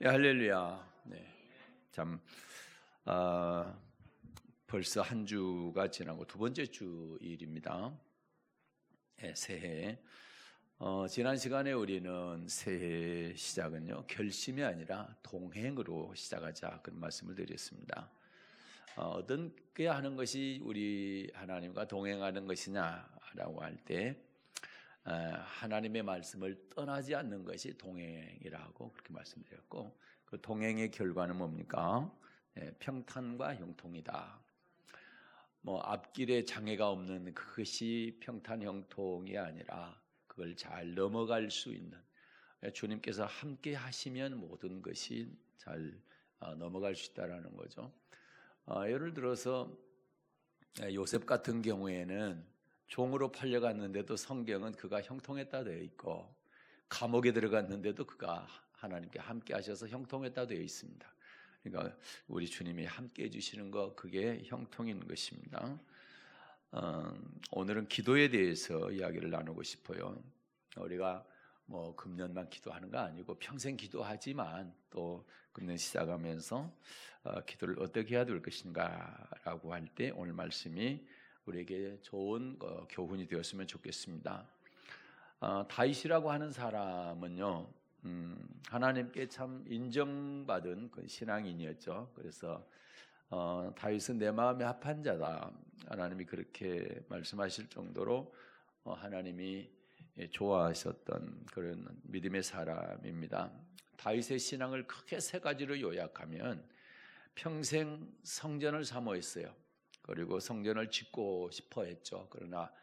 예, 할렐루야. 네. 참, 벌써 한 주가 지나고 두 번째 주일입니다. 예, 새해. 지난 시간에 우리는 새해 시작은요, 결심이 아니라 동행으로 시작하자 그런 말씀을 드렸습니다. 어떻게 하는 것이 우리 하나님과 동행하는 것이냐라고 할 때, 하나님의 말씀을 떠나지 않는 것이 동행이라고 그렇게 말씀드렸고, 그 동행의 결과는 뭡니까? 평탄과 형통이다. 앞길에 장애가 없는 그것이 평탄 형통이 아니라 그걸 잘 넘어갈 수 있는, 주님께서 함께 하시면 모든 것이 잘 넘어갈 수 있다라는 거죠. 예를 들어서 요셉 같은 경우에는 종으로 팔려갔는데도 성경은 그가 형통했다 되어 있고, 감옥에 들어갔는데도 그가 하나님께 함께 하셔서 형통했다 되어 있습니다. 그러니까 우리 주님이 함께 해주시는 것, 그게 형통인 것입니다. 오늘은 기도에 대해서 이야기를 나누고 싶어요. 우리가 금년만 기도하는 거 아니고 평생 기도하지만 또 금년 시작하면서 기도를 어떻게 해야 될 것인가 라고 할 때 오늘 말씀이 우리에게 좋은 교훈이 되었으면 좋겠습니다. 다윗이라고 하는 사람은요, 하나님께 참 인정받은 그 신앙인이었죠. 그래서 다윗은 내 마음에 합한 자다, 하나님이 그렇게 말씀하실 정도로 하나님이 좋아하셨던 그런 믿음의 사람입니다. 다윗의 신앙을 크게 세 가지로 요약하면 평생 성전을 사모했어요. 그리고 성전을 짓고 싶어 했죠. 그러나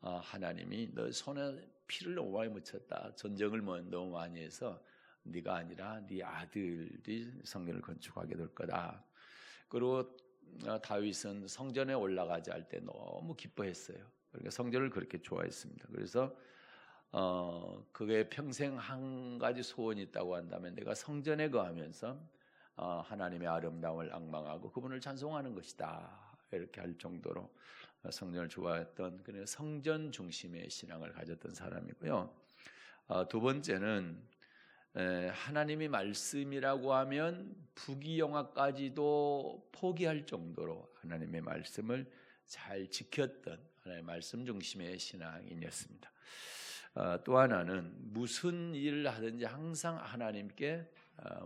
하나님이 너 손에 피를 너무 많이 묻혔다, 전쟁을 너무 많이 해서 네가 아니라 네 아들이 성전을 건축하게 될 거다. 그리고 다윗은 성전에 올라가자 할 때 너무 기뻐했어요. 그러니까 성전을 그렇게 좋아했습니다. 그래서 그게 평생 한 가지 소원이 있다고 한다면 내가 성전에 거하면서 하나님의 아름다움을 앙망하고 그분을 찬송하는 것이다, 이렇게 할 정도로 성전을 좋아했던, 그런 성전 중심의 신앙을 가졌던 사람이고요. 두 번째는 하나님이 말씀이라고 하면 부귀영화까지도 포기할 정도로 하나님의 말씀을 잘 지켰던 하나님의 말씀 중심의 신앙인이었습니다. 또 하나는 무슨 일을 하든지 항상 하나님께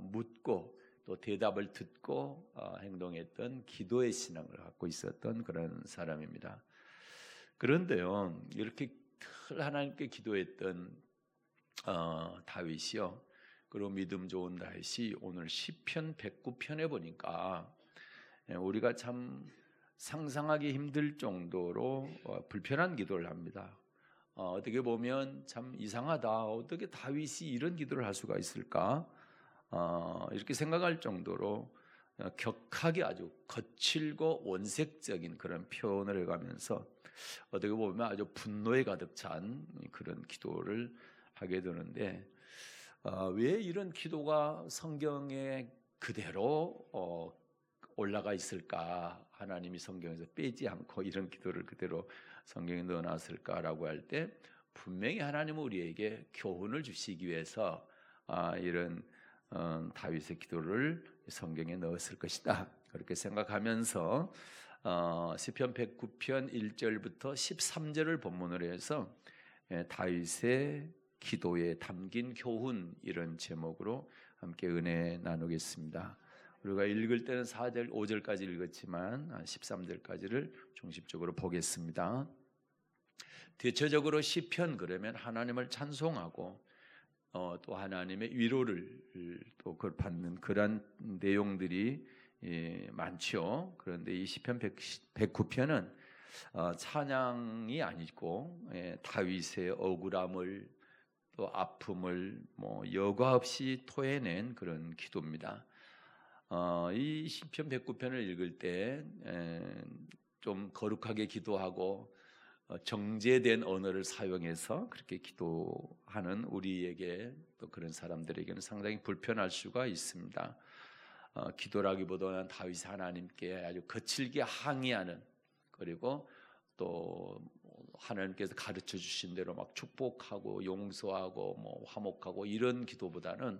묻고 또 대답을 듣고 행동했던 기도의 신앙을 갖고 있었던 그런 사람입니다. 그런데요, 이렇게 하나님께 기도했던 다윗이요, 그리고 믿음 좋은 다윗이 오늘 시편 109편에 보니까 우리가 참 상상하기 힘들 정도로 불편한 기도를 합니다. 어떻게 보면 참 이상하다, 어떻게 다윗이 이런 기도를 할 수가 있을까, 이렇게 생각할 정도로 격하게 아주 거칠고 원색적인 그런 표현을 해가면서 어떻게 보면 아주 분노에 가득 찬 그런 기도를 하게 되는데, 왜 이런 기도가 성경에 그대로 올라가 있을까? 하나님이 성경에서 빼지 않고 이런 기도를 그대로 성경에 넣어놨을까라고 할 때, 분명히 하나님은 우리에게 교훈을 주시기 위해서 이런 다윗의 기도를 성경에 넣었을 것이다, 그렇게 생각하면서 시편 109편 1절부터 13절을 본문으로 해서 다윗의 기도에 담긴 교훈, 이런 제목으로 함께 은혜 나누겠습니다. 우리가 읽을 때는 4절, 5절까지 읽었지만 13절까지를 중심적으로 보겠습니다. 대체적으로 시편 그러면 하나님을 찬송하고 또 하나님의 위로를 또 그걸 받는 그런 내용들이 많죠. 그런데 이 시편 109편은 찬양이 아니고 다윗의 억울함을 또 아픔을 여과 없이 토해낸 그런 기도입니다. 이 시편 109편을 읽을 때 좀 거룩하게 기도하고 정제된 언어를 사용해서 그렇게 기도하는 우리에게, 또 그런 사람들에게는 상당히 불편할 수가 있습니다. 기도라기보다는 다윗이 하나님께 아주 거칠게 항의하는, 그리고 또 하나님께서 가르쳐 주신 대로 막 축복하고 용서하고 화목하고 이런 기도보다는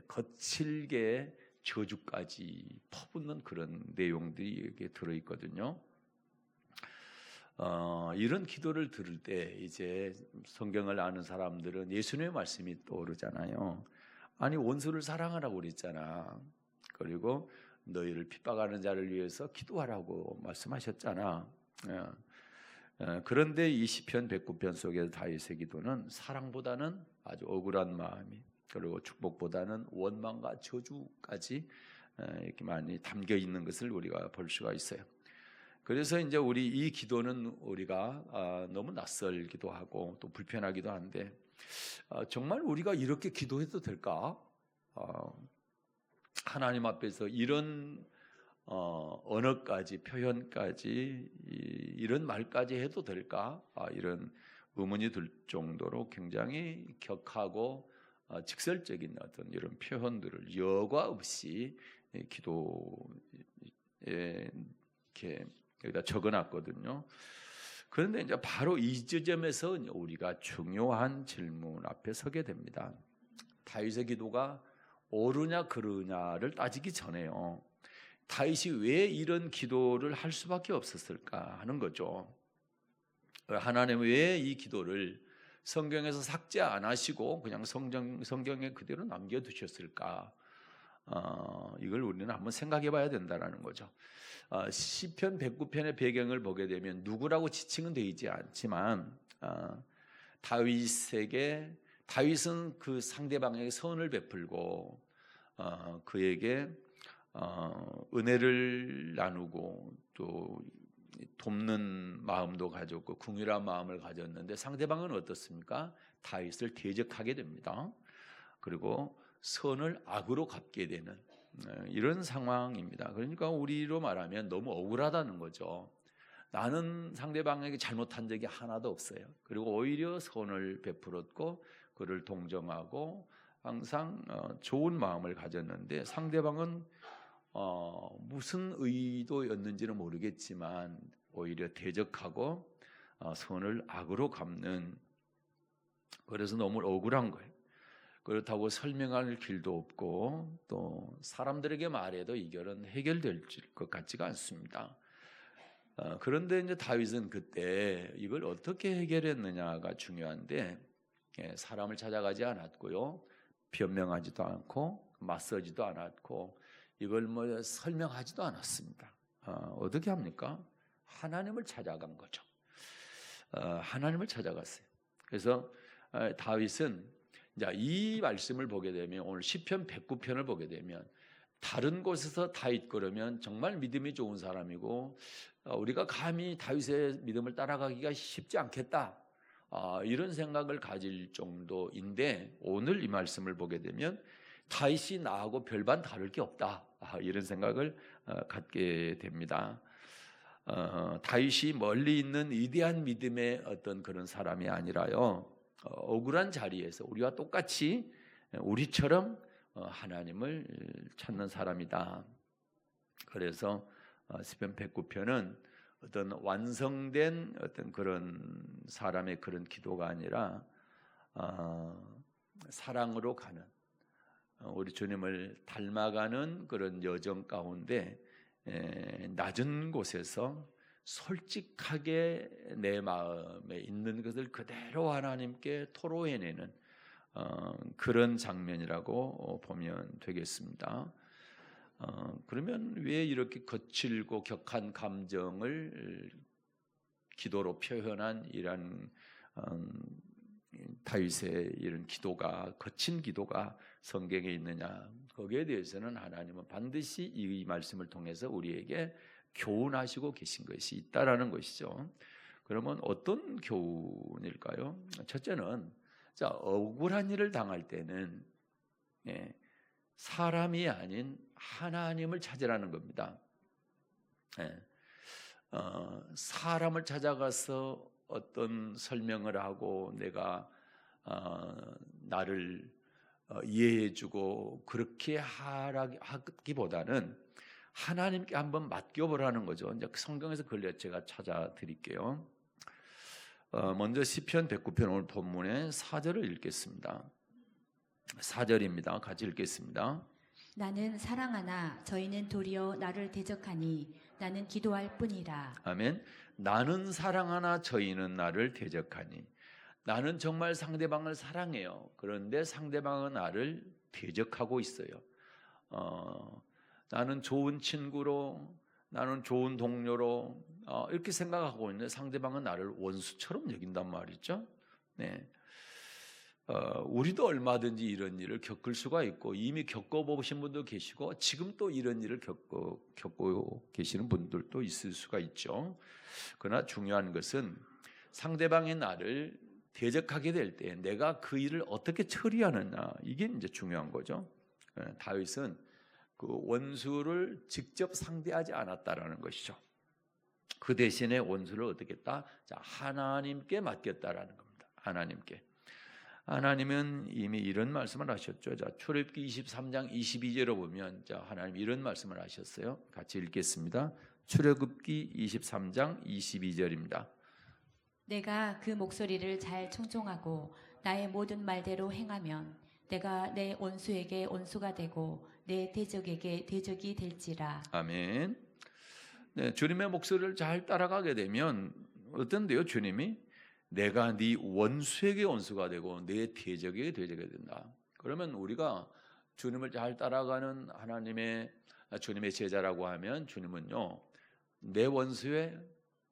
거칠게 저주까지 퍼붓는 그런 내용들이 여기에 들어있거든요. 이런 기도를 들을 때 이제 성경을 아는 사람들은 예수님의 말씀이 떠오르잖아요. 아니 원수를 사랑하라고 그랬잖아. 그리고 너희를 핍박하는 자를 위해서 기도하라고 말씀하셨잖아. 그런데 이 시편 109편 속에서 다윗의 기도는 사랑보다는 아주 억울한 마음이, 그리고 축복보다는 원망과 저주까지 이렇게 많이 담겨 있는 것을 우리가 볼 수가 있어요. 그래서 이제 우리 이 기도는 우리가 너무 낯설기도 하고 또 불편하기도 한데, 정말 우리가 이렇게 기도해도 될까? 하나님 앞에서 이런 언어까지, 표현까지, 이런 말까지 해도 될까? 이런 의문이 들 정도로 굉장히 격하고 직설적인 어떤 이런 표현들을 여과 없이 기도에 이렇게 여기다 적어놨거든요. 그런데 이제 바로 이 지점에서 우리가 중요한 질문 앞에 서게 됩니다. 다윗의 기도가 옳으냐 그르냐를 따지기 전에요, 다윗이 왜 이런 기도를 할 수밖에 없었을까 하는 거죠. 하나님 왜 이 기도를 성경에서 삭제 안 하시고 그냥 성경에 그대로 남겨두셨을까? 이걸 우리는 한번 생각해 봐야 된다는 거죠. 시편 109편의 배경을 보게 되면 누구라고 지칭은 되지 않지만 다윗은 그 상대방에게 선을 베풀고 그에게 은혜를 나누고 또 돕는 마음도 가졌고 긍휼한 마음을 가졌는데, 상대방은 어떻습니까? 다윗을 대적하게 됩니다. 그리고 선을 악으로 갚게 되는 이런 상황입니다. 그러니까 우리로 말하면 너무 억울하다는 거죠. 나는 상대방에게 잘못한 적이 하나도 없어요. 그리고 오히려 선을 베풀었고 그를 동정하고 항상 좋은 마음을 가졌는데, 상대방은 무슨 의도였는지는 모르겠지만 오히려 대적하고 선을 악으로 갚는, 그래서 너무 억울한 거예요. 그렇다고 설명할 길도 없고 또 사람들에게 말해도 이 결은 해결될 것 같지가 않습니다. 그런데 이제 다윗은 그때 이걸 어떻게 해결했느냐가 중요한데, 사람을 찾아가지 않았고요, 변명하지도 않고 맞서지도 않았고 이걸 설명하지도 않았습니다. 어떻게 합니까? 하나님을 찾아간 거죠. 하나님을 찾아갔어요. 그래서 다윗은 이 말씀을 보게 되면, 오늘 시편 109편을 보게 되면, 다른 곳에서 다윗 그러면 정말 믿음이 좋은 사람이고 우리가 감히 다윗의 믿음을 따라가기가 쉽지 않겠다, 이런 생각을 가질 정도인데, 오늘 이 말씀을 보게 되면 다윗이 나하고 별반 다를 게 없다, 이런 생각을 갖게 됩니다. 다윗이 멀리 있는 위대한 믿음의 어떤 그런 사람이 아니라요, 억울한 자리에서 우리와 똑같이 우리처럼 하나님을 찾는 사람이다. 그래서 시편 109편은 어떤 완성된 어떤 그런 사람의 그런 기도가 아니라 사랑으로 가는, 우리 주님을 닮아가는 그런 여정 가운데 낮은 곳에서 솔직하게 내 마음에 있는 것을 그대로 하나님께 토로해내는 그런 장면이라고 보면 되겠습니다. 그러면 왜 이렇게 거칠고 격한 감정을 기도로 표현한 이런 다윗의 이런 기도가, 거친 기도가 성경에 있느냐? 거기에 대해서는 하나님은 반드시 이 말씀을 통해서 우리에게 교훈하시고 계신 것이 있다라는 것이죠. 그러면 어떤 교훈일까요? 첫째는, 억울한 일을 당할 때는 사람이 아닌 하나님을 찾으라는 겁니다. 사람을 찾아가서 어떤 설명을 하고 내가 나를 이해해주고 그렇게 하기보다는 하나님께 한번 맡겨보라는 거죠. 이제 성경에서 그걸 제가 찾아드릴게요. 먼저 시편 109편 오늘 본문의 4절을 읽겠습니다. 4절입니다. 같이 읽겠습니다. 나는 사랑하나 저희는 도리어 나를 대적하니 나는 기도할 뿐이라. 아멘. 나는 사랑하나 저희는 나를 대적하니. 나는 정말 상대방을 사랑해요. 그런데 상대방은 나를 대적하고 있어요. 나는 좋은 친구로, 나는 좋은 동료로 이렇게 생각하고 있는데 상대방은 나를 원수처럼 여긴단 말이죠. 네. 우리도 얼마든지 이런 일을 겪을 수가 있고 이미 겪어보신 분도 계시고 지금 또 이런 일을 겪고 계시는 분들도 있을 수가 있죠. 그러나 중요한 것은 상대방이 나를 대적하게 될 때 내가 그 일을 어떻게 처리하느냐, 이게 이제 중요한 거죠. 다윗은 그 원수를 직접 상대하지 않았다라는 것이죠. 그 대신에 원수를 어떻게 했다? 자, 하나님께 맡겼다라는 겁니다. 하나님께. 하나님은 이미 이런 말씀을 하셨죠. 자, 출애굽기 23장 22절에 보면 자, 하나님 이런 말씀을 하셨어요. 같이 읽겠습니다. 출애굽기 23장 22절입니다. 내가 그 목소리를 잘 청종하고 나의 모든 말대로 행하면 내가 내 원수에게 원수가 되고 내 대적에게 대적이 될지라. 아멘. 네, 주님의 목소리를 잘 따라가게 되면 어떤데요? 주님이 내가 네 원수에게 원수가 되고 내 대적에게 대적이 된다. 그러면 우리가 주님을 잘 따라가는 주님의 제자라고 하면 주님은요, 내 원수의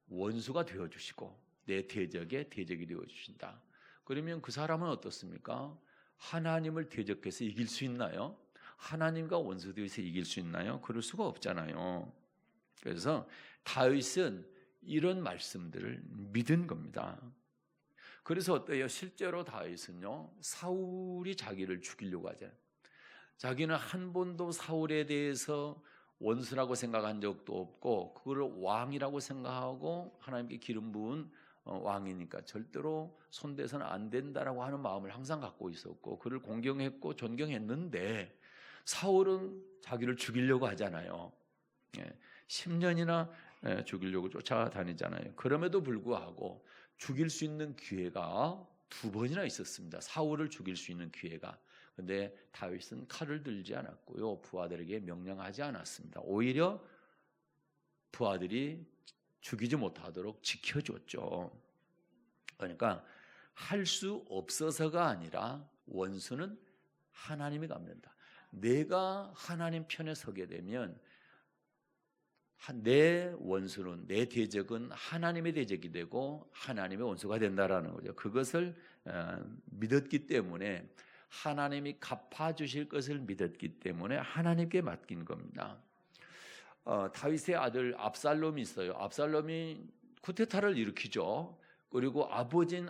원수가 되어주시고 내 대적의 대적이 되어주신다. 그러면 그 사람은 어떻습니까? 하나님을 대적해서 이길 수 있나요? 하나님과 원수되어서 이길 수 있나요? 그럴 수가 없잖아요. 그래서 다윗은 이런 말씀들을 믿은 겁니다. 그래서 어때요? 실제로 다윗은요, 사울이 자기를 죽이려고 하잖아요. 자기는 한 번도 사울에 대해서 원수라고 생각한 적도 없고 그걸 왕이라고 생각하고 하나님께 기름 부은 왕이니까 절대로 손대서는 안 된다라고 하는 마음을 항상 갖고 있었고 그를 공경했고 존경했는데 사울은 자기를 죽이려고 하잖아요. 10년이나 죽이려고 쫓아다니잖아요. 그럼에도 불구하고 죽일 수 있는 기회가 2번이나 있었습니다. 사울을 죽일 수 있는 기회가. 그런데 다윗은 칼을 들지 않았고요, 부하들에게 명령하지 않았습니다. 오히려 부하들이 죽이지 못하도록 지켜줬죠. 그러니까 할 수 없어서가 아니라 원수는 하나님이 갚는다. 내가 하나님 편에 서게 되면 내 원수는, 내 대적은 하나님의 대적이 되고 하나님의 원수가 된다라는 거죠. 그것을 믿었기 때문에, 하나님이 갚아주실 것을 믿었기 때문에 하나님께 맡긴 겁니다. 다윗의 아들 압살롬이 있어요. 압살롬이 쿠데타를 일으키죠. 그리고 아버지인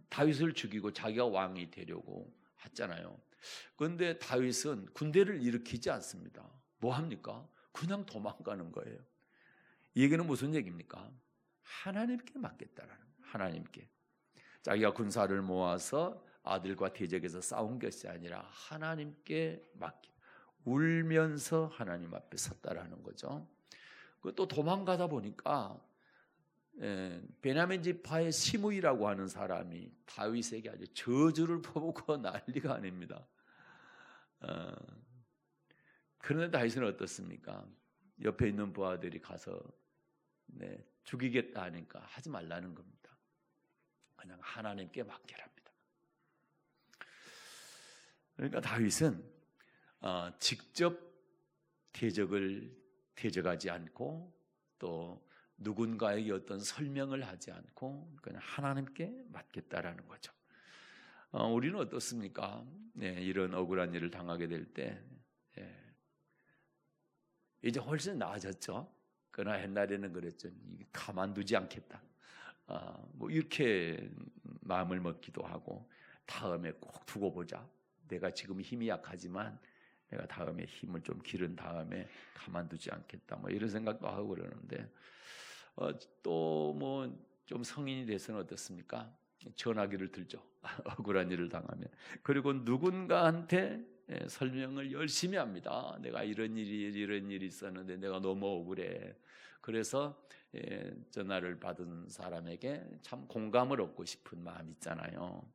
다윗을 죽이고 자기가 왕이 되려고 했잖아요. 그런데 다윗은 군대를 일으키지 않습니다. 뭐 합니까? 그냥 도망가는 거예요. 이 얘기는 무슨 얘기입니까? 하나님께 맡겼다라는, 하나님께. 자기가 군사를 모아서 아들과 대적에서 싸운 것이 아니라 하나님께 맡긴, 울면서 하나님 앞에 섰다라는 거죠. 또 도망가다 보니까 베냐민 지파의 시므이라고 하는 사람이 다윗에게 아주 저주를 퍼붓고 난리가 아닙니다. 그런데 다윗은 어떻습니까? 옆에 있는 부하들이 가서 죽이겠다 하니까 하지 말라는 겁니다. 그냥 하나님께 맡기랍니다. 그러니까 다윗은 직접 대적하지 않고 또 누군가에게 어떤 설명을 하지 않고 그냥 하나님께 맡겠다라는 거죠. 우리는 어떻습니까? 이런 억울한 일을 당하게 될 때 이제 훨씬 나아졌죠. 그러나 옛날에는 그랬죠. 가만두지 않겠다. 뭐 이렇게 마음을 먹기도 하고, 다음에 꼭 두고 보자. 내가 지금 힘이 약하지만 내가 다음에 힘을 좀 기른 다음에 가만두지 않겠다. 뭐 이런 생각도 하고 그러는데, 또 뭐 좀 성인이 돼서는 어떻습니까? 전화기를 들죠. 억울한 일을 당하면. 그리고 누군가한테 설명을 열심히 합니다. 내가 이런 일이 있었는데 내가 너무 억울해. 그래서 전화를 받은 사람에게 참 공감을 얻고 싶은 마음 있잖아요.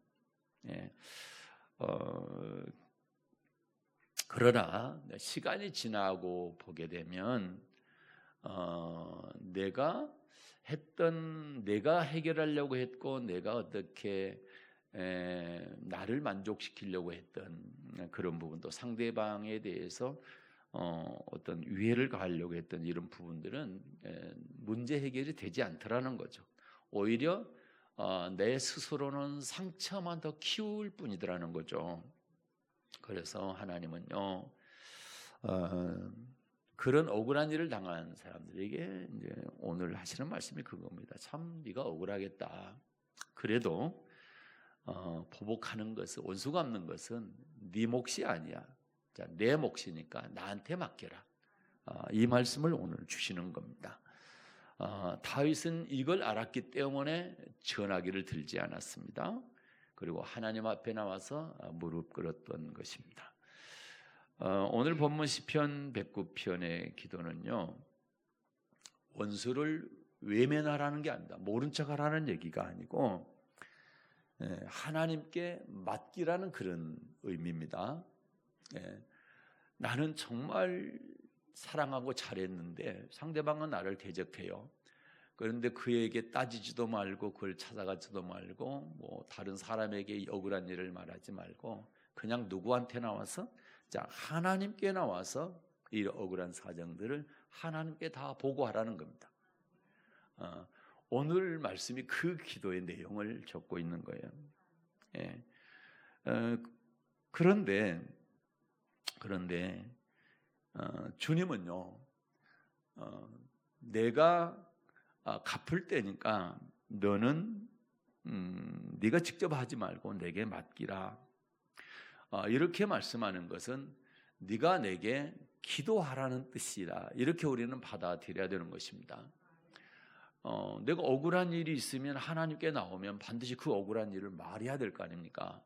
그러나 시간이 지나고 보게 되면 내가 해결하려고 했고 내가 어떻게 나를 만족시키려고 했던 그런 부분도 상대방에 대해서 어떤 위해를 가하려고 했던 이런 부분들은 문제 해결이 되지 않더라는 거죠. 오히려 내 스스로는 상처만 더 키울 뿐이더라는 거죠. 그래서 하나님은요, 그런 억울한 일을 당한 사람들에게 이제 오늘 하시는 말씀이 그겁니다. 참 네가 억울하겠다. 그래도 보복하는 것은, 원수 갚는 것은 네 몫이 아니야. 자, 내 몫이니까 나한테 맡겨라. 이 말씀을 오늘 주시는 겁니다. 다윗은 이걸 알았기 때문에 전화기를 들지 않았습니다. 그리고 하나님 앞에 나와서 무릎 꿇었던 것입니다. 오늘 본문 시편 109편의 기도는요, 원수를 외면하라는 게 아닙니다. 모른 척하라는 얘기가 아니고 하나님께 맡기라는 그런 의미입니다. 나는 정말 사랑하고 잘했는데 상대방은 나를 대적해요. 그런데 그에게 따지지도 말고 그걸 찾아가지도 말고 뭐 다른 사람에게 억울한 일을 말하지 말고 그냥 누구한테 나와서, 자, 하나님께 나와서 이 억울한 사정들을 하나님께 다 보고하라는 겁니다. 오늘 말씀이 그 기도의 내용을 적고 있는 거예요. 그런데 주님은요, 내가 갚을 때니까 너는 네가 직접 하지 말고 내게 맡기라. 이렇게 말씀하는 것은 네가 내게 기도하라는 뜻이라. 이렇게 우리는 받아들여야 되는 것입니다. 내가 억울한 일이 있으면 하나님께 나오면 반드시 그 억울한 일을 말해야 될 거 아닙니까?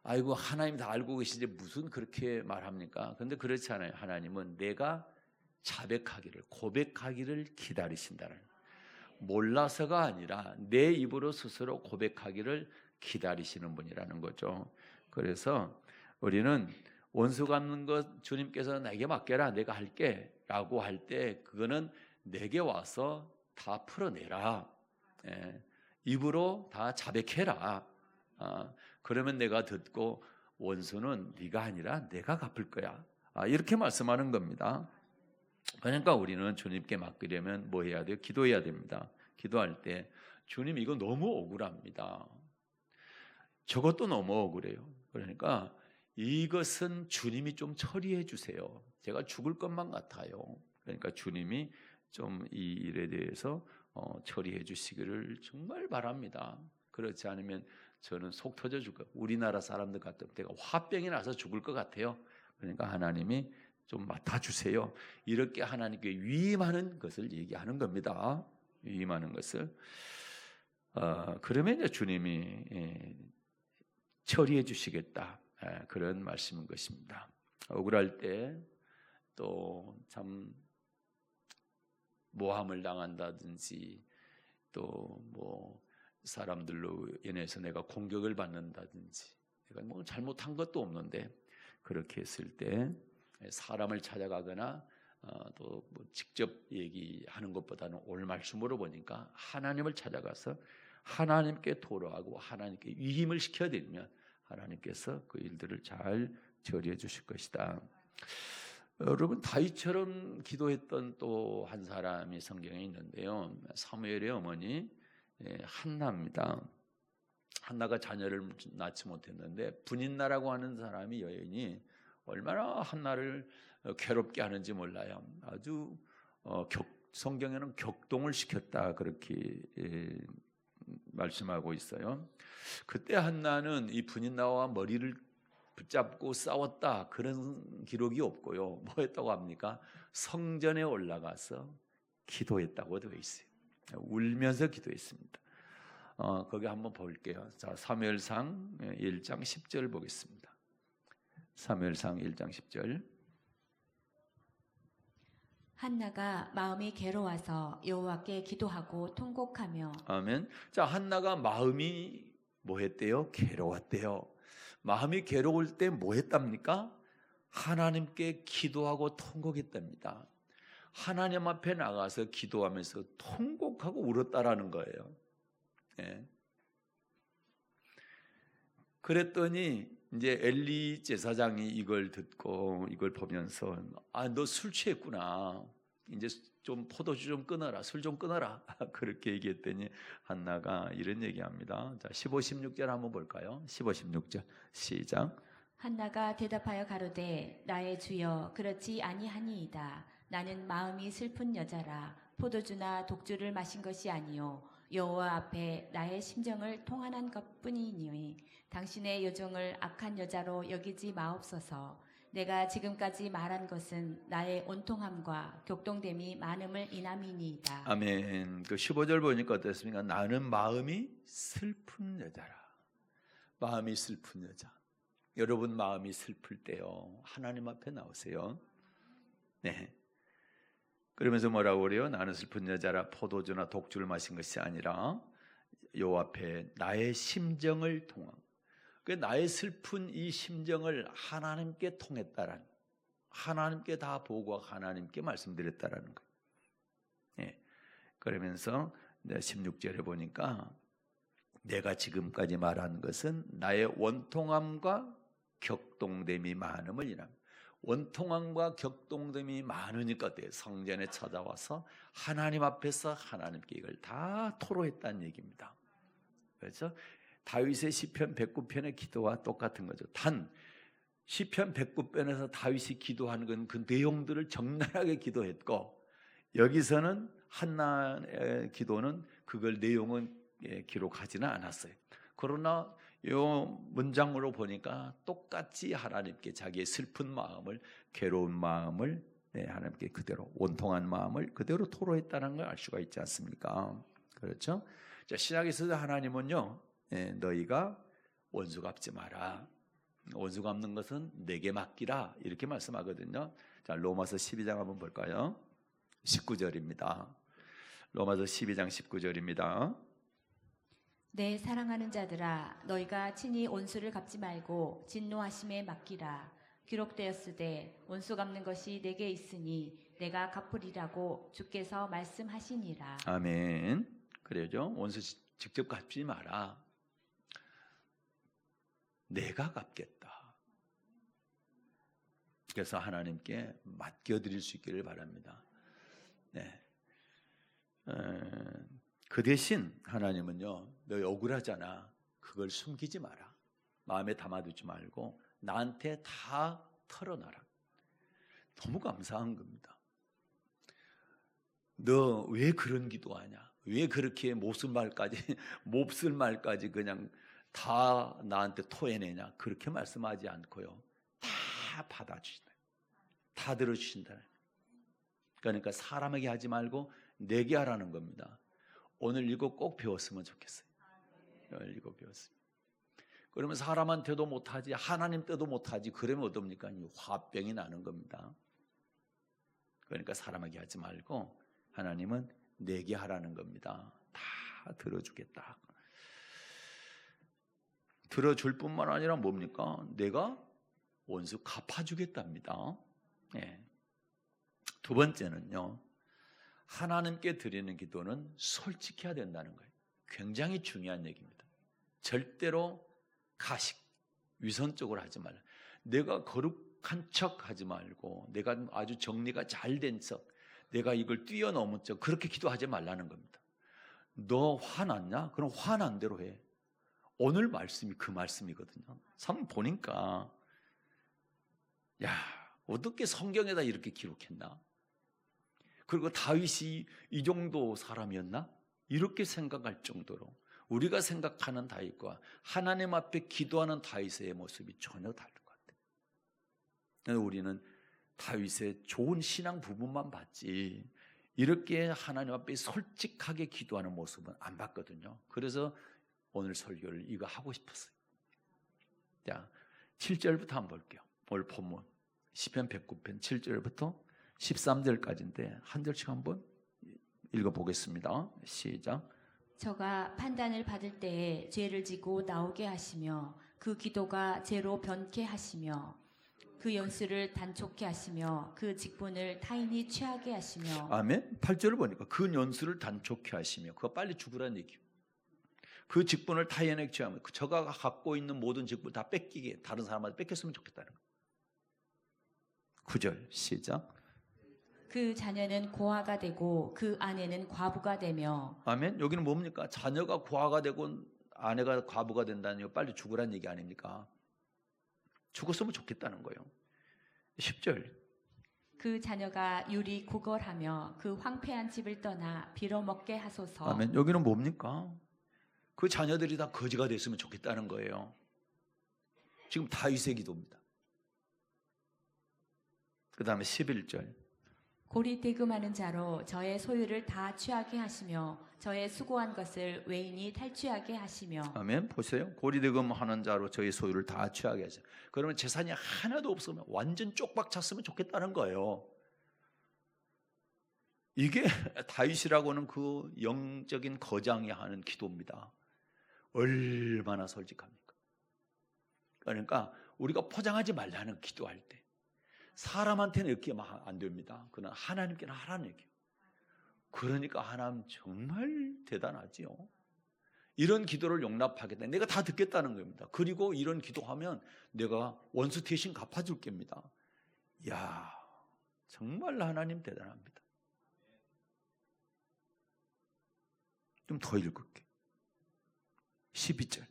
아이고, 하나님 다 알고 계시지 무슨 그렇게 말합니까? 그런데 그렇지 않아요. 하나님은 내가 자백하기를, 고백하기를 기다리신다는, 몰라서가 아니라 내 입으로 스스로 고백하기를 기다리시는 분이라는 거죠. 그래서 우리는 원수 갚는 것 주님께서 내게 맡겨라, 내가 할게 라고 할 때 그거는 내게 와서 다 풀어내라, 입으로 다 자백해라. 그러면 내가 듣고 원수는 네가 아니라 내가 갚을 거야. 이렇게 말씀하는 겁니다. 그러니까 우리는 주님께 맡기려면 뭐 해야 돼요? 기도해야 됩니다. 기도할 때 주님, 이거 너무 억울합니다. 저것도 너무 억울해요. 그러니까 이것은 주님이 좀 처리해 주세요. 제가 죽을 것만 같아요. 그러니까 주님이 좀 이 일에 대해서 처리해 주시기를 정말 바랍니다. 그렇지 않으면 저는 속 터져 죽을 거예요. 우리나라 사람들 같으면 내가 화병이 나서 죽을 것 같아요. 그러니까 하나님이 좀 맡아주세요. 이렇게 하나님께 위임하는 것을 얘기하는 겁니다. 위임하는 것을. 그러면 이제 주님이 처리해 주시겠다, 그런 말씀인 것입니다. 억울할 때 또 참 모함을 당한다든지 또 뭐 사람들로 인해서 내가 공격을 받는다든지, 내가 뭐 잘못한 것도 없는데 그렇게 했을 때 사람을 찾아가거나 또 뭐 직접 얘기하는 것보다는 오늘 말씀으로 보니까 하나님을 찾아가서 하나님께 토로하고 하나님께 위임을 시켜드리면 하나님께서 그 일들을 잘 처리해 주실 것이다. 여러분, 다윗처럼 기도했던 또 한 사람이 성경에 있는데요, 사무엘의 어머니 한나입니다. 한나가 자녀를 낳지 못했는데 분인나라고 하는 사람이, 여인이 얼마나 한나를 괴롭게 하는지 몰라요. 아주 성경에는 격동을 시켰다, 그렇게 말씀하고 있어요. 그때 한나는 이 분인나와 머리를 붙잡고 싸웠다, 그런 기록이 없고요. 뭐 했다고 합니까? 성전에 올라가서 기도했다고 되어 있어요. 울면서 기도했습니다. 거기 한번 볼게요. 자, 사무엘상 1장 10절 보겠습니다. 사무엘상 1장 10절. 한나가 마음이 괴로워서 여호와께 기도하고 통곡하며. 아멘. 자, 한나가 마음이 뭐 했대요? 괴로웠대요. 마음이 괴로울 때 뭐 했답니까? 하나님께 기도하고 통곡했답니다. 하나님 앞에 나가서 기도하면서 통곡하고 울었다라는 거예요. 예. 그랬더니 이제 엘리 제사장이 이걸 듣고 이걸 보면서 너 술 취했구나. 이제 좀 포도주 좀 끊어라. 술 좀 끊어라. 그렇게 얘기했더니 한나가 이런 얘기합니다. 자, 15, 16절 한번 볼까요? 15, 16절 시작. 한나가 대답하여 가로되 나의 주여 그렇지 아니하니이다. 나는 마음이 슬픈 여자라 포도주나 독주를 마신 것이 아니요 여호와 앞에 나의 심정을 통한한 것뿐이니 당신의 여종을 악한 여자로 여기지 마옵소서. 내가 지금까지 말한 것은 나의 온통함과 격동됨이 많음을 인함이니이다. 아멘. 그 15절 보니까 어떻습니까? 나는 마음이 슬픈 여자라. 마음이 슬픈 여자. 여러분 마음이 슬플 때요, 하나님 앞에 나오세요. 네. 그러면서 뭐라고 그래요? 나는 슬픈 여자라 포도주나 독주를 마신 것이 아니라 요 앞에 나의 심정을 통한, 그 나의 슬픈 이 심정을 하나님께 통했다라는, 하나님께 다 보고 하나님께 말씀드렸다라는 거예요. 네. 그러면서 16절에 보니까 내가 지금까지 말한 것은 나의 원통함과 격동됨이 많음을 인함. 원통함과 격동됨이 많으니까 성전에 찾아와서 하나님 앞에서 하나님께 이걸 다 토로했다는 얘기입니다. 그래서 다윗의 시편 109편의 기도와 똑같은 거죠. 단 시편 109편에서 다윗이 기도하는 건 그 내용들을 적나라하게 기도했고, 여기서는 한나의 기도는 그걸 내용은 기록하지는 않았어요. 그러나 이 문장으로 보니까 똑같이 하나님께 자기의 슬픈 마음을, 괴로운 마음을 하나님께 그대로, 원통한 마음을 그대로 토로했다는 걸 알 수가 있지 않습니까? 그렇죠? 자, 신약에서도 하나님은요, 너희가 원수 갚지 마라. 원수 갚는 것은 내게 맡기라. 이렇게 말씀하거든요. 자, 로마서 12장 한번 볼까요? 19절입니다. 로마서 12장 19절입니다. 내 사랑하는 자들아 너희가 친히 원수를 갚지 말고 진노하심에 맡기라. 기록되었으되 원수 갚는 것이 내게 있으니 내가 갚으리라고 주께서 말씀하시니라. 아멘. 그래요. 원수 직접 갚지 마라. 내가 갚겠다. 그래서 하나님께 맡겨드릴 수 있기를 바랍니다. 네. 그 대신 하나님은요, 너 억울하잖아. 그걸 숨기지 마라. 마음에 담아두지 말고 나한테 다 털어놔라. 너무 감사한 겁니다. 너 왜 그런 기도하냐? 왜 그렇게 몹쓸 말까지 그냥 다 나한테 토해내냐? 그렇게 말씀하지 않고요, 다 받아주신다. 다 들어주신다. 그러니까 사람에게 하지 말고 내게 하라는 겁니다. 오늘 이거 꼭 배웠으면 좋겠어요. 이거 배웠어요. 그러면 사람한테도 못하지, 하나님 때도 못하지. 그러면 어떻습니까? 화병이 나는 겁니다. 그러니까 사람에게 하지 말고 하나님은 내게 하라는 겁니다. 다 들어주겠다. 들어줄 뿐만 아니라 뭡니까? 내가 원수 갚아주겠답니다. 네. 두 번째는요, 하나님께 드리는 기도는 솔직해야 된다는 거예요. 굉장히 중요한 얘기입니다. 절대로 가식, 위선적으로 하지 말라. 내가 거룩한 척 하지 말고, 내가 아주 정리가 잘 된 척, 내가 이걸 뛰어넘은 척, 그렇게 기도하지 말라는 겁니다. 너 화났냐? 그럼 화난 대로 해. 오늘 말씀이 그 말씀이거든요. 참 보니까, 야, 어떻게 성경에다 이렇게 기록했나? 그리고 다윗이 이 정도 사람이었나? 이렇게 생각할 정도로 우리가 생각하는 다윗과 하나님 앞에 기도하는 다윗의 모습이 전혀 다른 것 같아요. 우리는 다윗의 좋은 신앙 부분만 봤지 이렇게 하나님 앞에 솔직하게 기도하는 모습은 안 봤거든요. 그래서 오늘 설교를 이거 하고 싶었어요. 자, 7절부터 한번 볼게요. 오늘 본문 시편 109편 7절부터 13절까지인데 한 절씩 한번 읽어보겠습니다. 시작. 저가 판단을 받을 때에 죄를 지고 나오게 하시며 그 기도가 죄로 변케 하시며 그 연수를 단촉케 하시며 그 직분을 타인이 취하게 하시며. 아멘. 8절을 보니까 그 연수를 단촉케 하시며, 그가 빨리 죽으라는 얘기예요. 그 직분을 타인에게 취하면 저가 갖고 있는 모든 직분 다 뺏기게, 다른 사람한테 뺏겼으면 좋겠다는 거예요. 9절 시작. 그 자녀는 고아가 되고 그 아내는 과부가 되며. 아멘. 여기는 뭡니까? 자녀가 고아가 되고 아내가 과부가 된다는 거, 빨리 죽으라는 얘기 아닙니까? 죽었으면 좋겠다는 거예요. 10절. 그 자녀가 유리 구걸하며 그 황폐한 집을 떠나 빌어먹게 하소서. 아멘. 여기는 뭡니까? 그 자녀들이 다 거지가 됐으면 좋겠다는 거예요. 지금 다윗의 기도입니다. 그 다음에 11절. 고리대금하는 자로 저의 소유를 다 취하게 하시며 저의 수고한 것을 외인이 탈취하게 하시며. 아멘. 보세요. 고리대금하는 자로 저희 소유를 다 취하게 하세요. 그러면 재산이 하나도 없으면 완전 쪽박 찼으면 좋겠다는 거예요. 이게 다윗이라고는 그 영적인 거장이 하는 기도입니다. 얼마나 솔직합니까? 그러니까 우리가 포장하지 말라는, 기도할 때 사람한테는 이렇게 안 됩니다. 그러나 하나님께는 하라는 얘기예요. 그러니까 하나님 정말 대단하지요. 이런 기도를 용납하겠다. 내가 다 듣겠다는 겁니다. 그리고 이런 기도하면 내가 원수 대신 갚아줄 겁니다. 이야, 정말 하나님 대단합니다. 좀 더 읽을게. 12절.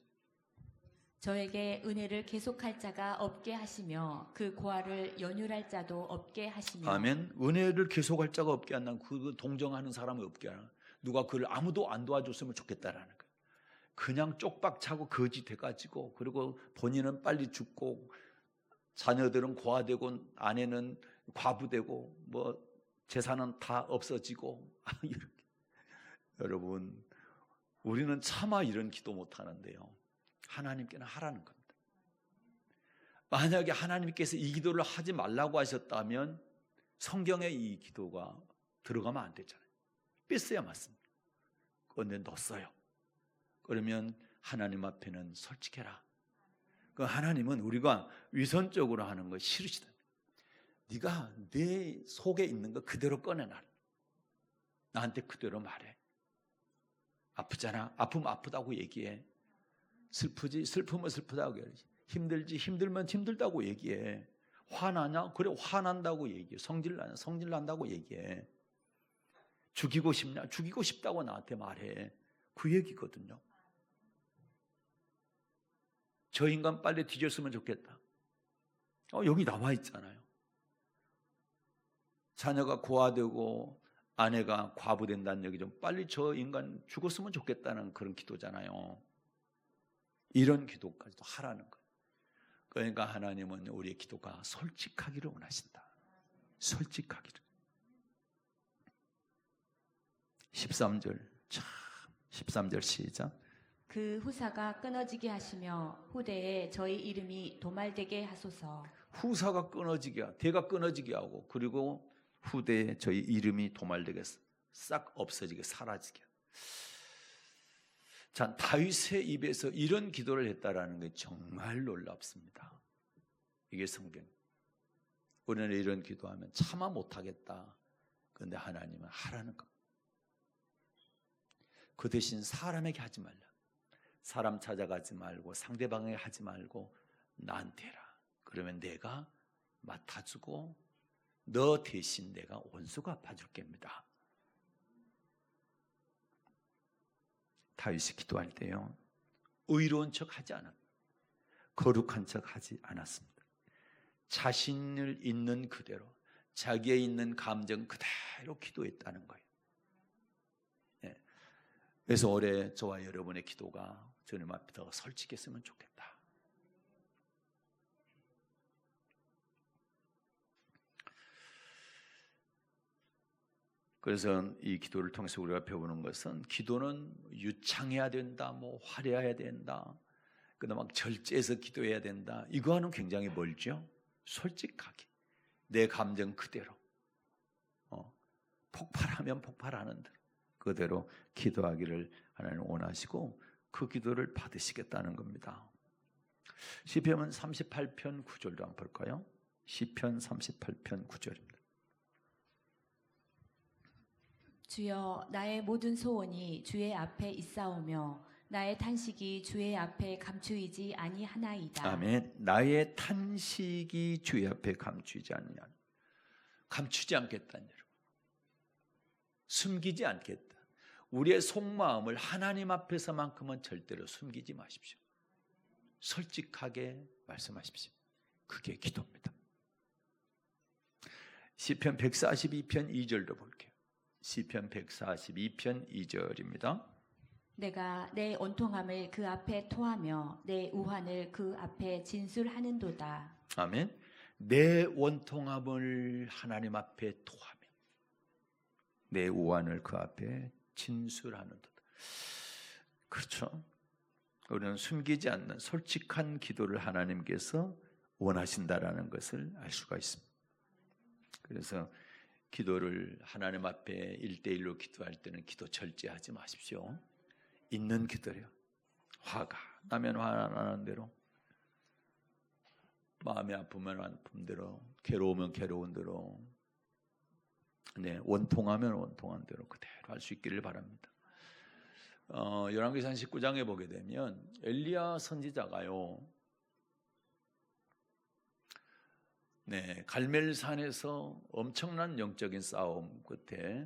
저에게 은혜를 계속할 자가 없게 하시며 그 고아를 연율할 자도 없게 하시며. 아멘. 은혜를 계속할 자가 없게 한다는, 그 동정하는 사람이 없게 하는, 누가 그를 아무도 안 도와줬으면 좋겠다라는 거예요. 그냥 쪽박 차고 거지 돼가지고, 그리고 본인은 빨리 죽고 자녀들은 고아되고 아내는 과부되고 뭐 재산은 다 없어지고 이렇게. 여러분, 우리는 차마 이런 기도 못 하는데요, 하나님께는 하라는 겁니다. 만약에 하나님께서 이 기도를 하지 말라고 하셨다면 성경에 이 기도가 들어가면 안 되잖아요. 뺐어야 맞습니다. 그런데 넣었어요. 그러면 하나님 앞에는 솔직해라. 그 하나님은 우리가 위선적으로 하는 거 싫으시다. 네가 내 속에 있는 거 그대로 꺼내놔라. 나한테 그대로 말해. 아프잖아. 아프면 아프다고 얘기해. 슬프지? 슬프면 슬프다고 얘기해. 힘들지? 힘들면 힘들다고 얘기해. 화나냐? 그래, 화난다고 얘기해. 성질나냐? 성질난다고 얘기해. 죽이고 싶냐? 죽이고 싶다고 나한테 말해. 그 얘기거든요. 저 인간 빨리 뒤졌으면 좋겠다. 여기 나와 있잖아요. 자녀가 고아되고 아내가 과부된다는 얘기죠. 빨리 저 인간 죽었으면 좋겠다는 그런 기도잖아요. 이런 기도까지도 하라는 거예요. 그러니까 하나님은 우리의 기도가 솔직하기를 원하신다. 솔직하기를. 13절, 참, 13절 시작. 그 후사가 끊어지게 하시며 후대에 저희 이름이 도말되게 하소서. 후사가 끊어지게, 대가 끊어지게 하고, 그리고 후대에 저희 이름이 도말되게, 싹 없어지게, 사라지게. 자, 다윗의 입에서 이런 기도를 했다라는 게 정말 놀랍습니다. 이게 성경. 우리는 이런 기도하면 차마 못하겠다. 그런데 하나님은 하라는 겁니다. 그 대신 사람에게 하지 말라. 사람 찾아가지 말고 상대방에게 하지 말고 나한테 해라. 그러면 내가 맡아주고 너 대신 내가 원수 갚아줄 겁니다. 다윗이 기도할 때요, 의로운 척 하지 않았다. 거룩한 척 하지 않았습니다. 자신을 있는 그대로, 자기의 있는 감정 그대로 기도했다는 거예요. 네. 그래서 올해 저와 여러분의 기도가 주님 앞에 더 솔직했으면 좋겠다. 그래서 이 기도를 통해서 우리가 배우는 것은, 기도는 유창해야 된다, 뭐 화려해야 된다, 그다음 막 절제해서 기도해야 된다, 이거와는 굉장히 멀죠. 솔직하게 내 감정 그대로, 폭발하면 폭발하는 대로 그대로 기도하기를 하나님 원하시고 그 기도를 받으시겠다는 겁니다. 시편 38편 9절도 한번 볼까요? 시편 38편 9절입니다. 주여 나의 모든 소원이 주의 앞에 있사오며 나의 탄식이 주의 앞에 감추이지 아니하나이다. 아멘. 나의 탄식이 주의 앞에 감추지 않냐. 감추지 않겠다는 여러분. 숨기지 않겠다. 우리의 속마음을 하나님 앞에서만큼은 절대로 숨기지 마십시오. 솔직하게 말씀하십시오. 그게 기도입니다. 시편 142편 2절도 볼게요. 시편 142편 2절입니다. 내가 내 온통함을 그 앞에 토하며 내 우환을 그 앞에 진술하는도다. 아멘. 내 원통함을 하나님 앞에 토하며 내 우환을 그 앞에 진술하는도다. 그렇죠. 우리는 숨기지 않는 솔직한 기도를 하나님께서 원하신다라는 것을 알 수가 있습니다. 그래서 기도를 하나님 앞에 1대1로 기도할 때는 기도 절제하지 마십시오. 있는 기도래요. 화가 나면 화나는 대로, 마음이 아프면 아픔대로, 괴로우면 괴로운 대로, 원통하면 원통한 대로 그대로 할 수 있기를 바랍니다. 열왕기상 19장에 보게 되면 엘리야 선지자가요, 갈멜산에서 엄청난 영적인 싸움 끝에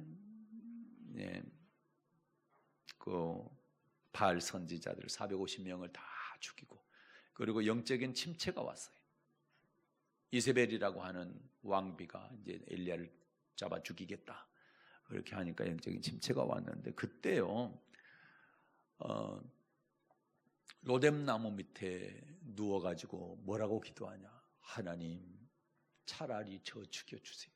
그 바알 선지자들 450명을 다 죽이고, 그리고 영적인 침체가 왔어요. 이세벨이라고 하는 왕비가 이제 엘리야를 잡아 죽이겠다 그렇게 하니까 영적인 침체가 왔는데, 그때요 로뎀나무 밑에 누워가지고 뭐라고 기도하냐. 하나님 차라리 저 죽여주세요.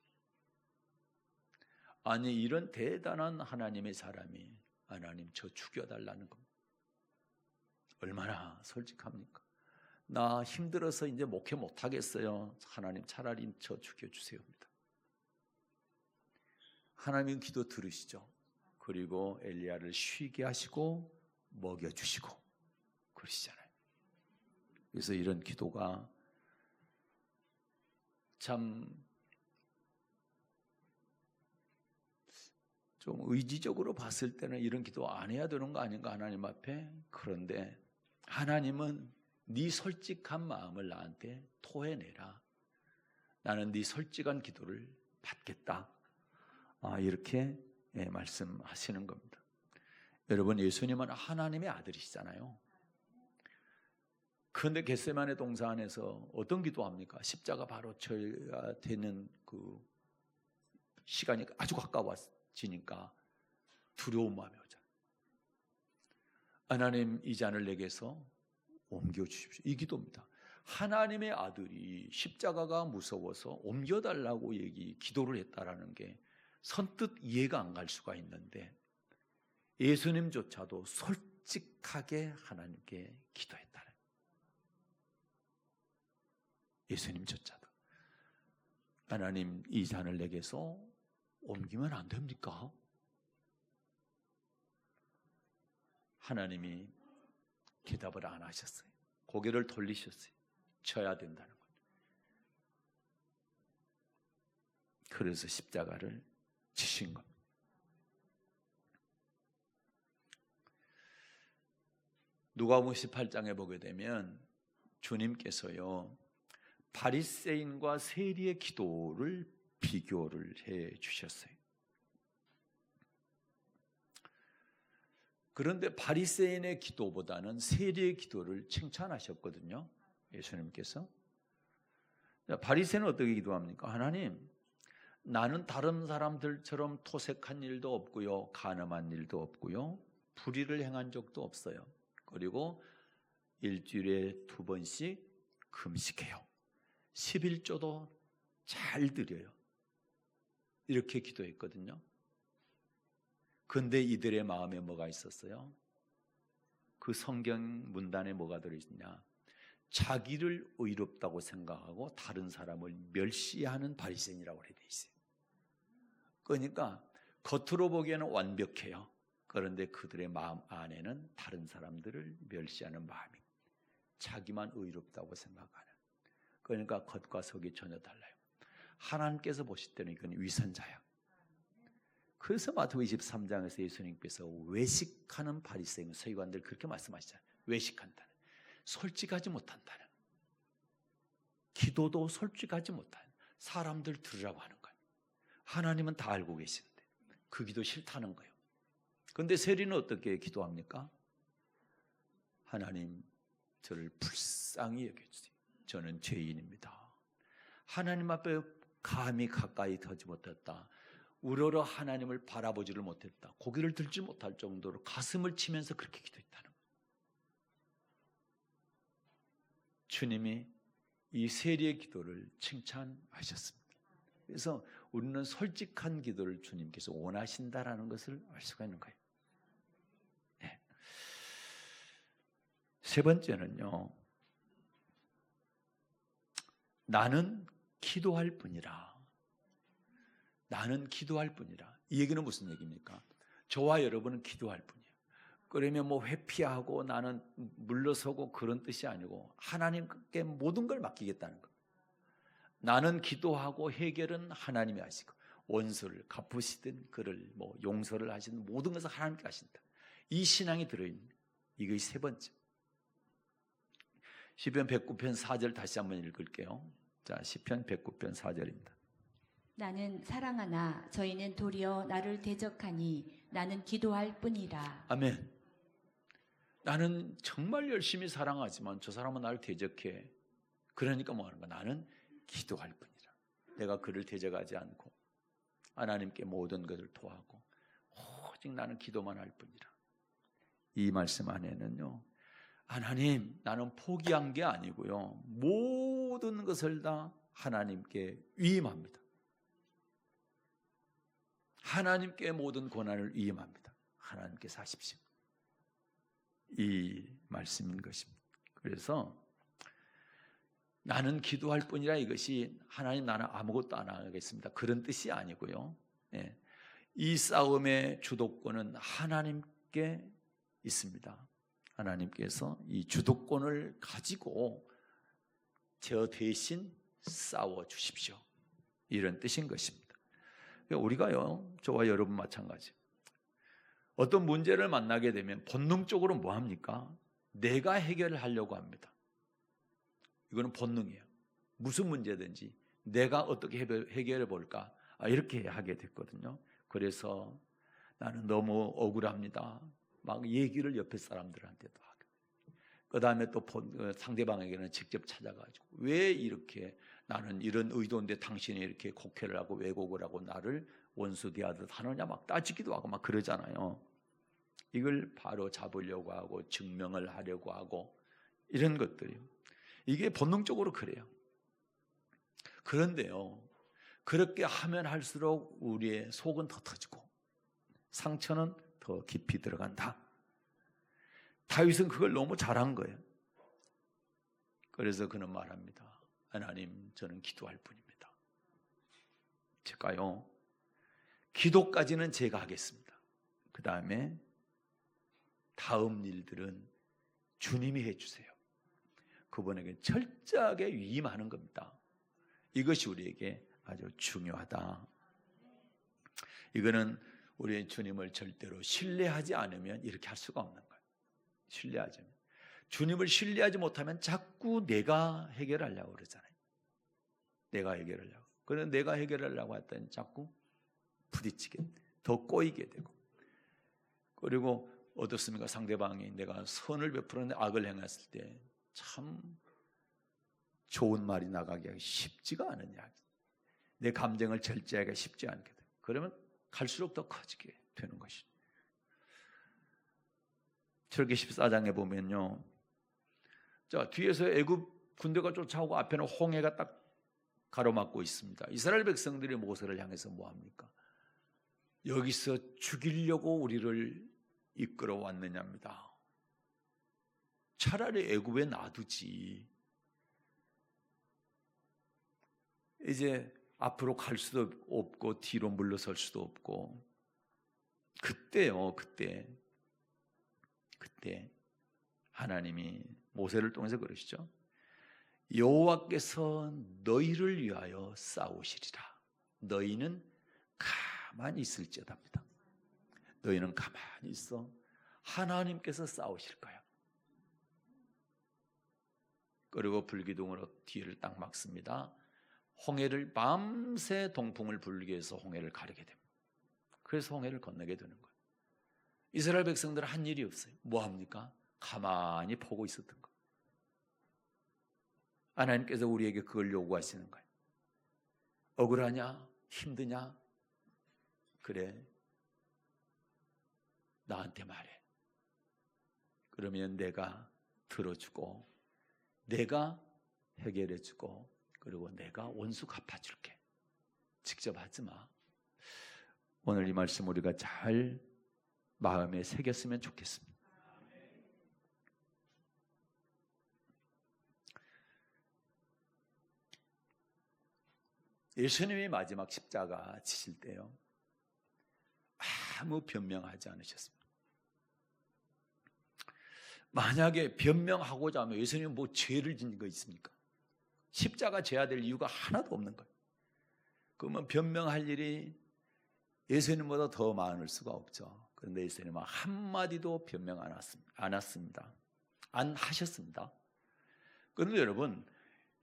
아니, 이런 대단한 하나님의 사람이 하나님 저 죽여달라는 겁니다. 얼마나 솔직합니까? 나 힘들어서 이제 목회 못하겠어요. 하나님 차라리 저 죽여주세요. 하나님 기도 들으시죠. 그리고 엘리야를 쉬게 하시고 먹여주시고 그러시잖아요. 그래서 이런 기도가 참 좀 의지적으로 봤을 때는 이런 기도 안 해야 되는 거 아닌가 하나님 앞에. 그런데 하나님은 네 솔직한 마음을 나한테 토해내라. 나는 네 솔직한 기도를 받겠다. 이렇게 말씀하시는 겁니다. 여러분, 예수님은 하나님의 아들이시잖아요. 그런데 겟세마네 동산에서 어떤 기도합니까? 십자가 바로 져야 되는 그 시간이 아주 가까워지니까 두려운 마음이 오잖아요. 하나님, 이 잔을 내게서 옮겨주십시오. 이 기도입니다. 하나님의 아들이 십자가가 무서워서 옮겨달라고 기도를 했다라는 게 선뜻 이해가 안 갈 수가 있는데, 예수님조차도 솔직하게 하나님께 기도했다는, 예수님조차도 하나님 이 잔을 내게서 옮기면 안 됩니까? 하나님이 대답을 안 하셨어요. 고개를 돌리셨어요. 쳐야 된다는 거예요. 그래서 십자가를 지신 겁니다. 누가복음 18장에 보게 되면 주님께서요 바리새인과 세리의 기도를 비교를 해 주셨어요. 그런데 바리새인의 기도보다는 세리의 기도를 칭찬하셨거든요. 예수님께서. 바리새인은 어떻게 기도합니까? 하나님, 나는 다른 사람들처럼 토색한 일도 없고요, 간음한 일도 없고요, 불의를 행한 적도 없어요. 그리고 일주일에 2번씩 금식해요. 11조도 잘 드려요. 이렇게 기도했거든요. 그런데 이들의 마음에 뭐가 있었어요? 그 성경 문단에 뭐가 들어있냐? 자기를 의롭다고 생각하고 다른 사람을 멸시하는 바리새인이라고 되어 있어요. 그러니까 겉으로 보기에는 완벽해요. 그런데 그들의 마음 안에는 다른 사람들을 멸시하는 마음이. 자기만 의롭다고 생각하는, 그러니까 겉과 속이 전혀 달라요. 하나님께서 보실 때는 이건 위선자야. 그래서 마태복음 23장에서 예수님께서 외식하는 바리새인 서기관들 그렇게 말씀하시잖아요. 외식한다는, 솔직하지 못한다는, 기도도 솔직하지 못하는 사람들 들으라고 하는 거예요. 하나님은 다 알고 계시는데 그 기도 싫다는 거예요. 그런데 세리는 어떻게 기도합니까? 하나님, 저를 불쌍히 여겨주세요. 저는 죄인입니다. 하나님 앞에 감히 가까이 더지 못했다. 우러러 하나님을 바라보지를 못했다. 고개를 들지 못할 정도로 가슴을 치면서 그렇게 기도했다는 거예요. 주님이 이 세리의 기도를 칭찬하셨습니다. 그래서 우리는 솔직한 기도를 주님께서 원하신다라는 것을 알 수가 있는 거예요. 네. 세 번째는요, 나는 기도할 뿐이라. 나는 기도할 뿐이라. 이 얘기는 무슨 얘기입니까? 저와 여러분은 기도할 뿐이에요. 그러면 뭐 회피하고 나는 물러서고 그런 뜻이 아니고 하나님께 모든 걸 맡기겠다는 거예요. 나는 기도하고 해결은 하나님이 하시고 원수를 갚으시든 그를 뭐 용서를 하시든 모든 것을 하나님께 하신다. 이 신앙이 들어있는 이것이 세 번째. 시편 109편 4절 다시 한번 읽을게요. 자, 시편 109편 4절입니다. 나는 사랑하나 저희는 도리어 나를 대적하니 나는 기도할 뿐이라. 아멘. 나는 정말 열심히 사랑하지만 저 사람은 나를 대적해. 그러니까 뭐 하는 거야? 나는 기도할 뿐이라. 내가 그를 대적하지 않고 하나님께 모든 것을 토하고 오직 나는 기도만 할 뿐이라. 이 말씀 안에는요, 하나님, 나는 포기한 게 아니고요, 모든 것을 다 하나님께 위임합니다. 하나님께 모든 권한을 위임합니다. 하나님께서 하십시오. 이 말씀인 것입니다. 그래서 나는 기도할 뿐이라, 이것이 하나님 나는 아무것도 안 하겠습니다, 그런 뜻이 아니고요. 예. 이 싸움의 주도권은 하나님께 있습니다. 하나님께서 이 주도권을 가지고 저 대신 싸워 주십시오, 이런 뜻인 것입니다. 우리가요, 저와 여러분 마찬가지, 어떤 문제를 만나게 되면 본능적으로 뭐 합니까? 내가 해결을 하려고 합니다. 이거는 본능이에요. 무슨 문제든지 내가 어떻게 해결해 볼까, 이렇게 하게 됐거든요. 그래서 나는 너무 억울합니다, 막 얘기를 옆에 사람들한테도 하고, 그 다음에 또 상대방에게는 직접 찾아가지고 왜 이렇게 나는 이런 의도인데 당신이 이렇게 곡해를 하고 왜곡을 하고 나를 원수 대하듯 하느냐, 막 따지기도 하고 막 그러잖아요. 이걸 바로 잡으려고 하고 증명을 하려고 하고 이런 것들이요. 이게 본능적으로 그래요. 그런데요, 그렇게 하면 할수록 우리의 속은 더 터지고 상처는 더 깊이 들어간다. 다윗은 그걸 너무 잘한 거예요. 그래서 그는 말합니다. 하나님, 저는 기도할 뿐입니다. 제가요, 기도까지는 제가 하겠습니다. 그 다음에 다음 일들은 주님이 해주세요. 그분에게 철저하게 위임하는 겁니다. 이것이 우리에게 아주 중요하다. 이거는 우리 주님을 절대로 신뢰하지 않으면 이렇게 할 수가 없는 거예요. 신뢰하지 않으면. 주님을 신뢰하지 못하면 자꾸 내가 해결하려고 그러잖아요. 내가 해결하려고. 그래서 내가 해결하려고 했더니 자꾸 부딪히게, 더 꼬이게 되고. 그리고 어떻습니까? 상대방이 내가 선을 베풀었는데 악을 행했을 때 참 좋은 말이 나가기가 쉽지가 않으냐. 내 감정을 절제하기가 쉽지 않게 돼. 그러면 갈수록 더 커지게 되는 것이죠. 출애굽기 14장에 보면요, 자, 뒤에서 애굽 군대가 쫓아오고 앞에는 홍해가 딱 가로막고 있습니다. 이스라엘 백성들이 모세를 향해서 뭐합니까? 여기서 죽이려고 우리를 이끌어 왔느냐입니다. 차라리 애굽에 놔두지. 이제 앞으로 갈 수도 없고 뒤로 물러설 수도 없고. 그때 하나님이 모세를 통해서 그러시죠. 여호와께서 너희를 위하여 싸우시리라. 너희는 가만히 있을지어다입니다. 너희는 가만히 있어. 하나님께서 싸우실 거야. 그리고 불기둥으로 뒤를 딱 막습니다. 홍해를 밤새 동풍을 불게 해서 홍해를 가르게 됩니다. 그래서 홍해를 건너게 되는 거예요. 이스라엘 백성들은 한 일이 없어요. 뭐 합니까? 가만히 보고 있었던 거예요. 하나님께서 우리에게 그걸 요구하시는 거예요. 억울하냐? 힘드냐? 그래. 나한테 말해. 그러면 내가 들어주고 내가 해결해주고 그리고 내가 원수 갚아줄게. 직접 하지 마. 오늘 이 말씀 우리가 잘 마음에 새겼으면 좋겠습니다. 예수님이 마지막 십자가 지실 때요, 아무 변명하지 않으셨습니다. 만약에 변명하고자 하면 예수님은 뭐 죄를 짓는 거 있습니까? 십자가 져야 될 이유가 하나도 없는 거예요. 그러면 변명할 일이 예수님보다 더 많을 수가 없죠. 그런데 예수님은 한마디도 변명 안 하셨습니다. 그런데 여러분,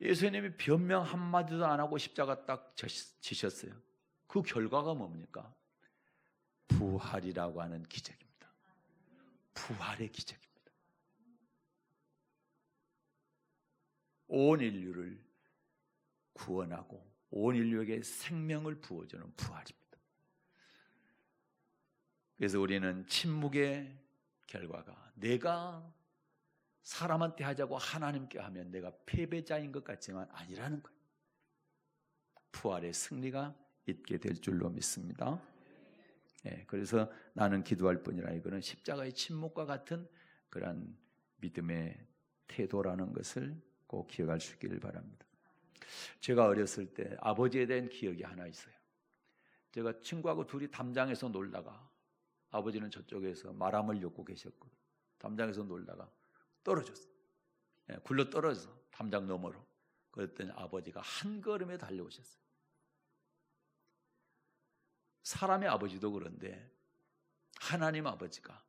예수님이 변명 한마디도 안 하고 십자가 딱 지셨어요. 그 결과가 뭡니까? 부활이라고 하는 기적입니다. 부활의 기적입니다. 온 인류를 구원하고 온 인류에게 생명을 부어주는 부활입니다. 그래서 우리는 침묵의 결과가 내가 사람한테 하자고 하나님께 하면 내가 패배자인 것 같지만 아니라는 거예요. 부활의 승리가 있게 될 줄로 믿습니다. 그래서 나는 기도할 뿐이라 이거는 십자가의 침묵과 같은 그런 믿음의 태도라는 것을 꼭 기억할 수 있기를 바랍니다. 제가 어렸을 때 아버지에 대한 기억이 하나 있어요. 제가 친구하고 둘이 담장에서 놀다가 아버지는 저쪽에서 말함을 엮고 계셨고 담장에서 놀다가 떨어졌어요. 굴러 떨어져서 담장 너머로. 그랬더니 아버지가 한 걸음에 달려오셨어요. 사람의 아버지도 그런데 하나님 아버지가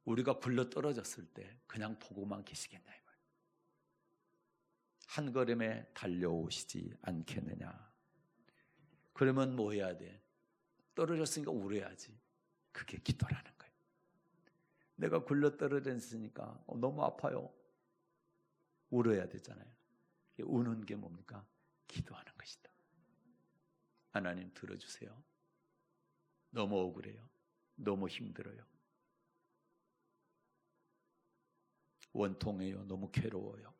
우리가 굴러 떨어졌을 때 그냥 보고만 계시겠냐 이 말이에요. 한 걸음에 달려오시지 않겠느냐. 그러면 뭐 해야 돼? 떨어졌으니까 울어야지. 그게 기도라는 거예요. 내가 굴러 떨어졌으니까 너무 아파요. 울어야 되잖아요. 우는 게 뭡니까? 기도하는 것이다. 하나님 들어주세요. 너무 억울해요. 너무 힘들어요. 원통해요. 너무 괴로워요.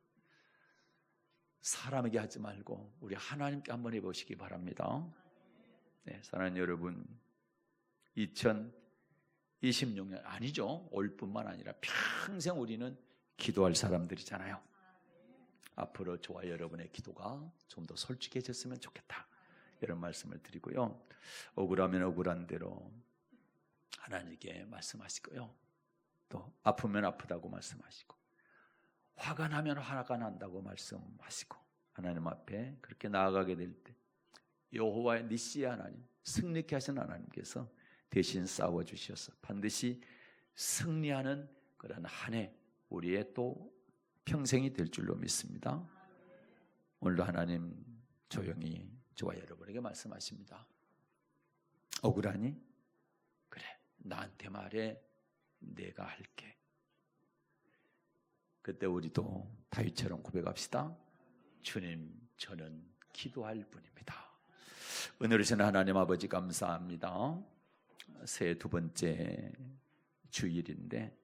사람에게 하지 말고 우리 하나님께 한번 해보시기 바랍니다. 네, 사랑하는 여러분, 2026년 아니죠. 올 뿐만 아니라 평생 우리는 기도할 사람들이잖아요. 앞으로 저와 여러분의 기도가 좀 더 솔직해졌으면 좋겠다. 이런 말씀을 드리고요. 억울하면 억울한 대로 하나님께 말씀하시고요. 또 아프면 아프다고 말씀하시고 화가 나면 화가 난다고 말씀하시고 하나님 앞에 그렇게 나아가게 될 때 여호와의 니시의 하나님, 승리케 하신 하나님께서 대신 싸워주셔서 반드시 승리하는 그런 한 해 우리의 또 평생이 될 줄로 믿습니다. 오늘도 하나님 조용히 저와 여러분에게 말씀하십니다. 억울하니? 그래, 나한테 말해. 내가 할게. 그때 우리도 다윗처럼 고백합시다. 주님, 저는 기도할 뿐입니다. 은혜로우신 하나님 아버지 감사합니다. 새해 두 번째 주일인데